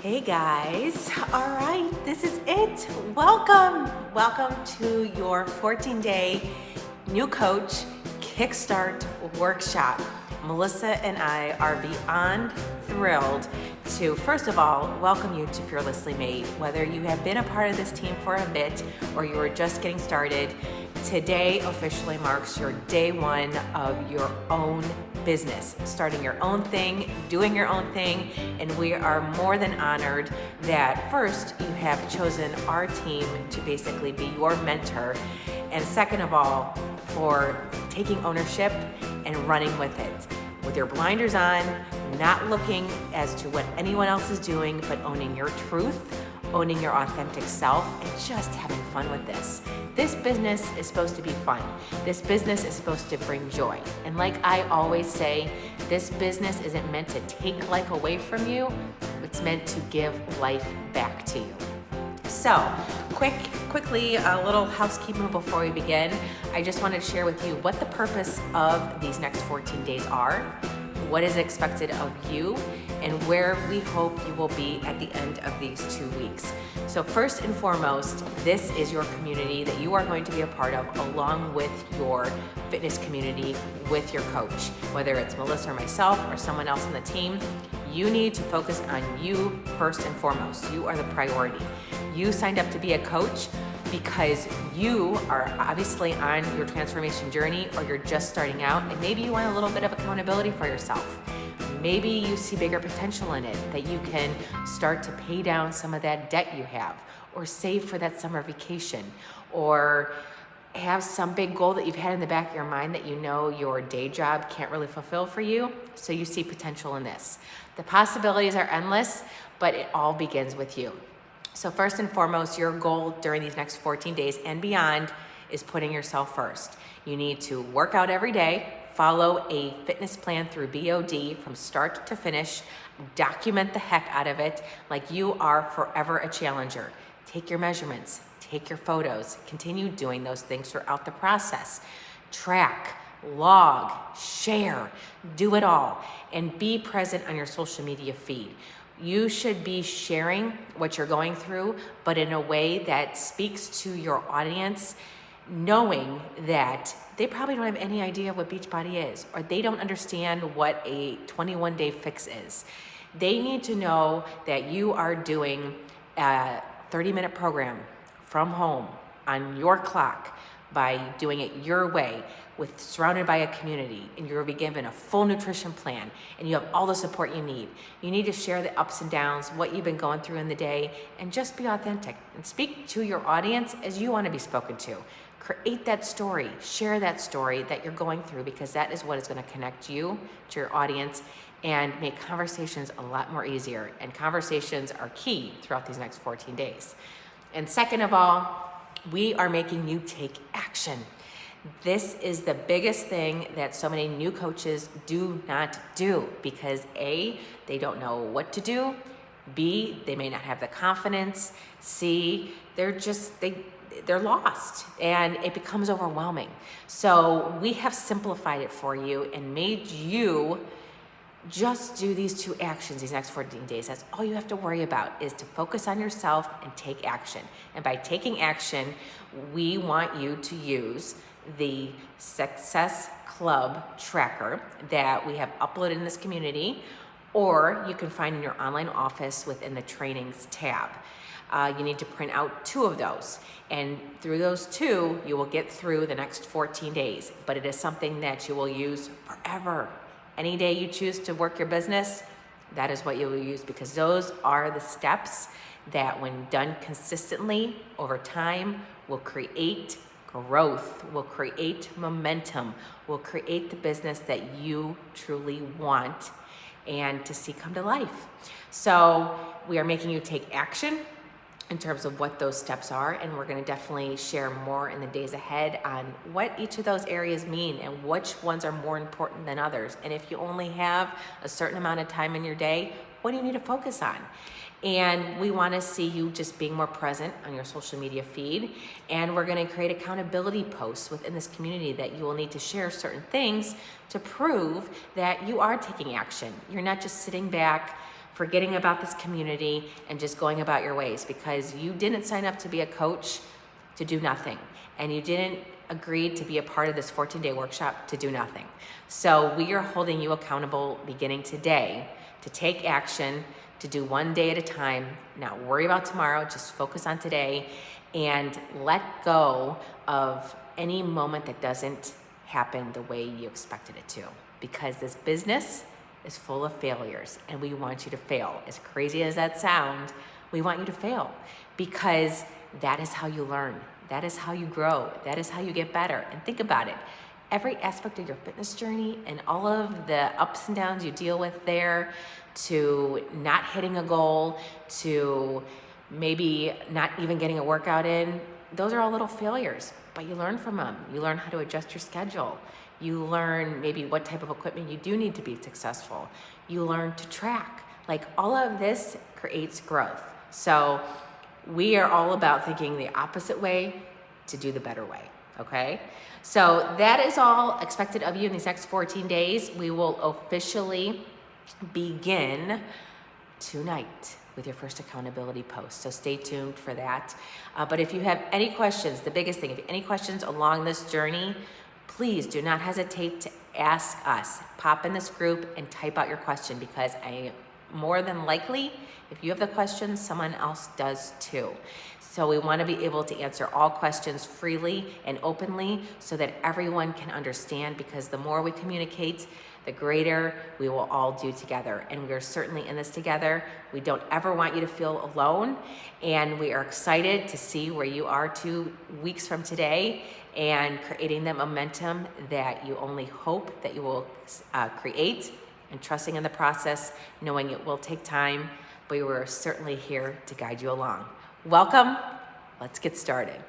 Hey guys, all right, this is it. Welcome to your 14-day new coach kickstart workshop. Melissa and I are beyond thrilled to, first of all, welcome you to Fearlessly Made. Whether you have been a part of this team for a bit or you are just getting started, today officially marks your day one of your own business, starting your own thing, doing your own thing, and we are more than honored that first you have chosen our team to basically be your mentor, and second of all, for taking ownership and running with it. With your blinders on, not looking as to what anyone else is doing, but owning your truth, owning your authentic self, and just having fun with this. This business is supposed to be fun. This business is supposed to bring joy. And like I always say, this business isn't meant to take life away from you. It's meant to give life back to you. So, quickly, a little housekeeping before we begin. I just wanted to share with you what the purpose of these next 14 days are, what is expected of you, and where we hope you will be at the end of these 2 weeks. So first and foremost, this is your community that you are going to be a part of along with your fitness community with your coach. Whether it's Melissa or myself or someone else on the team, you need to focus on you first and foremost. You are the priority. You signed up to be a coach because you are obviously on your transformation journey, or you're just starting out and maybe you want a little bit of accountability for yourself. Maybe you see bigger potential in it, that you can start to pay down some of that debt you have, or save for that summer vacation, or have some big goal that you've had in the back of your mind that you know your day job can't really fulfill for you, so you see potential in this. The possibilities are endless, but it all begins with you. So first and foremost, your goal during these next 14 days and beyond is putting yourself first. You need to work out every day, follow a fitness plan through BOD from start to finish, document the heck out of it like you are forever a challenger. Take your measurements, take your photos, continue doing those things throughout the process. Track, log, share, do it all, and be present on your social media feed. You should be sharing what you're going through, but in a way that speaks to your audience, knowing that they probably don't have any idea what Beachbody is, or they don't understand what a 21-day fix is. They need to know that you are doing a 30-minute program from home on your clock by doing it your way, surrounded by a community, and you'll be given a full nutrition plan, and you have all the support you need. You need to share the ups and downs, what you've been going through in the day, and just be authentic and speak to your audience as you want to be spoken to. Create that story, share that story that you're going through, because that is what is going to connect you to your audience and make conversations a lot more easier. And conversations are key throughout these next 14 days. And second of all, we are making you take action. This is the biggest thing that so many new coaches do not do, because A, they don't know what to do, B, they may not have the confidence, C, they're lost and it becomes overwhelming. So we have simplified it for you and made you just do these 2 actions these next 14 days. That's all you have to worry about, is to focus on yourself and take action. And by taking action, we want you to use the Success Club tracker that we have uploaded in this community, or you can find in your online office within the trainings tab. You need to print out 2 of those, and through those 2, you will get through the next 14 days, but it is something that you will use forever. Any day you choose to work your business, that is what you will use, because those are the steps that, when done consistently over time, will create growth, will create momentum, will create the business that you truly want and to see come to life. So we are making you take action in terms of what those steps are, and we're going to definitely share more in the days ahead on what each of those areas mean and which ones are more important than others. And if you only have a certain amount of time in your day, what do you need to focus on? And we want to see you just being more present on your social media feed. And we're going to create accountability posts within this community that you will need to share certain things to prove that you are taking action. You're not just sitting back forgetting about this community and just going about your ways, because you didn't sign up to be a coach to do nothing, and you didn't agree to be a part of this 14-day workshop to do nothing. So we are holding you accountable beginning today to take action, to do one day at a time, not worry about tomorrow, just focus on today, and let go of any moment that doesn't happen the way you expected it to. Because this business is full of failures, and we want you to fail. As crazy as that sounds, we want you to fail, because that is how you learn. That is how you grow. That is how you get better. And think about it. Every aspect of your fitness journey and all of the ups and downs you deal with there, to not hitting a goal, to maybe not even getting a workout in, those are all little failures, but you learn from them. You learn how to adjust your schedule. You learn maybe what type of equipment you do need to be successful. You learn to track. Like, all of this creates growth. So we are all about thinking the opposite way to do the better way, okay? So that is all expected of you in these next 14 days. We will officially begin tonight with your first accountability post. So stay tuned for that. But if you have any questions, the biggest thing, if you have any questions along this journey, please do not hesitate to ask us. Pop in this group and type out your question, because more than likely, if you have the question, someone else does too. So we want to be able to answer all questions freely and openly so that everyone can understand, because the more we communicate, the greater we will all do together. And we are certainly in this together. We don't ever want you to feel alone. And we are excited to see where you are 2 weeks from today, and creating the momentum that you only hope that you will create, and trusting in the process, knowing it will take time, but we're certainly here to guide you along. Welcome. Let's get started.